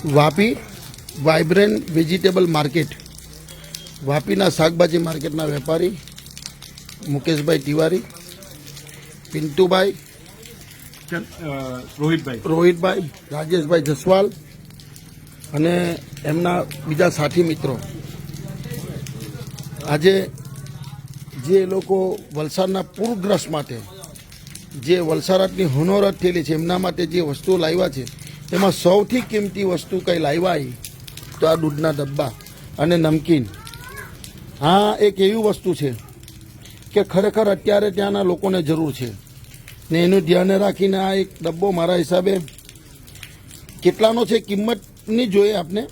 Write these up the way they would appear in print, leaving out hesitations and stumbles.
Vapi vibrant vegetable market, વાપીના શાકભાજી માર્કેટના વેપારી મુકેશભાઈ તિવારી, પિન્ટુભાઈ, રોહિતભાઈ, રાજેશભાઈ જસવાલ અને એમના બીજા સાથી મિત્રો આજે જે લોકો વલસાડના પૂરગ્રસ્ત માટે, જે વલસાડની હોનોરત થયેલી છે એમના માટે જે વસ્તુઓ લાવ્યા છે એમાં સૌથી કિંમતી વસ્તુ કંઈ લાવ્યા તો આ દૂધના ડબ્બા અને નમકીન. આ એક એવી વસ્તુ છે કે ખરેખર અત્યારે ત્યાંના લોકોને જરૂર છે ને એનું ધ્યાન રાખીને આ એક ડબ્બો મારા હિસાબે કેટલાનો છે કિંમત નહીં જોઈએ આપને,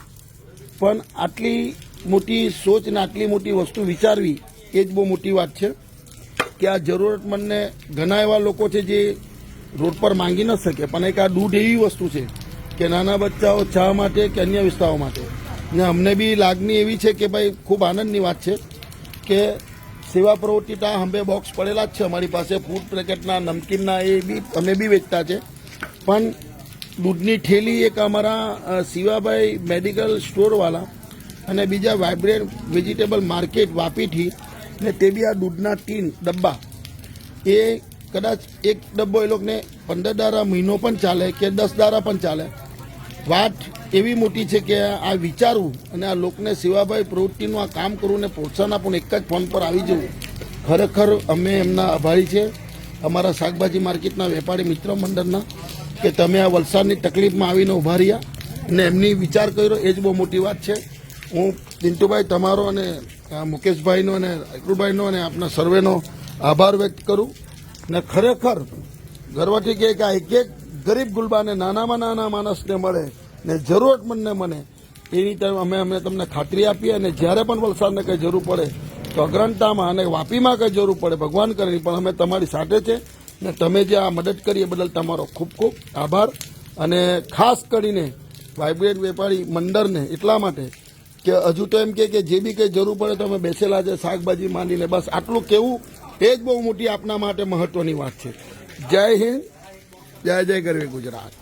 પણ આટલી મોટી સોચ ને આટલી મોટી વસ્તુ વિચારવી એ જ બહુ મોટી વાત છે કે આ જરૂરતમંદને ઘણા એવા લોકો છે જે રોડ પર માંગી ન શકે, પણ એક આ દૂધ એવી વસ્તુ છે કે નાના બચ્ચાઓ ચા માટે કે અન્ય વિસ્તારો માટે. ને અમને બી લાગણી એવી છે કે ભાઈ ખૂબ આનંદની વાત છે કે સેવા પ્રવૃત્તિ ત્યાં હંબે બોક્સ પડેલા જ છે અમારી પાસે, ફૂડ પેકેટના, નમકીનના, એ બી અમે બી વેચતા છે. પણ દૂધની ઠેલી એક અમારા શિવાભાઈ મેડિકલ સ્ટોરવાળા અને બીજા વાઇબ્રન્ટ વેજીટેબલ માર્કેટ વાપીથી, ને તે બી આ દૂધના 3 ડબ્બા, એ કદાચ એક ડબ્બો એ લોકોને 15 દાડા મહિનો પણ ચાલે કે 10 દાડા પણ ચાલે. વાત એવી મોટી છે કે આ વિચારવું અને આ લોકોને શિવાભાઈ પ્રવૃત્તિનું આ કામ કરવું ને પ્રોત્સાહન આપવું, એક જ ફોન પર આવી જવું, ખરેખર અમે એમના આભારી છે, અમારા શાકભાજી માર્કેટના વેપારી મિત્ર મંડળના, કે તમે આ વલસાડની તકલીફમાં આવીને ઉભા રહ્યા અને એમની વિચાર કર્યો, એ જ બહુ મોટી વાત છે. હું પિન્ટુભાઈ તમારો અને મુકેશભાઈનો અને અકરુભાઈનો અને આપના સર્વેનો આભાર વ્યક્ત કરું. ને ખરેખર ગર્વથી કહે કે આ એક એક ગરીબ ગુલબાને, નાનામાં નાના માણસને મળે ને જરૂરતમંદને મળે એની અમે તમને ખાતરી આપીએ. અને જ્યારે પણ વલસાડને કંઈ જરૂર પડે તો અગ્રણતામાં અને વાપીમાં કંઈ જરૂર પડે ભગવાન કરે પણ અમે તમારી સાથે છે. ને તમે જે આ મદદ કરી એ બદલ તમારો ખૂબ ખૂબ આભાર. અને ખાસ કરીને વાઇબ્રન્ટ વેપારી મંડળને એટલા માટે કે હજુ તો એમ કે જે બી કંઈ જરૂર પડે તો અમે બેસેલા છે, શાકભાજી માંડીને, બસ આટલું કેવું એ જ બહુ મોટી આપના માટે મહત્વની વાત છે. જય હિન્દ, જય જય ગરવી ગુજરાત.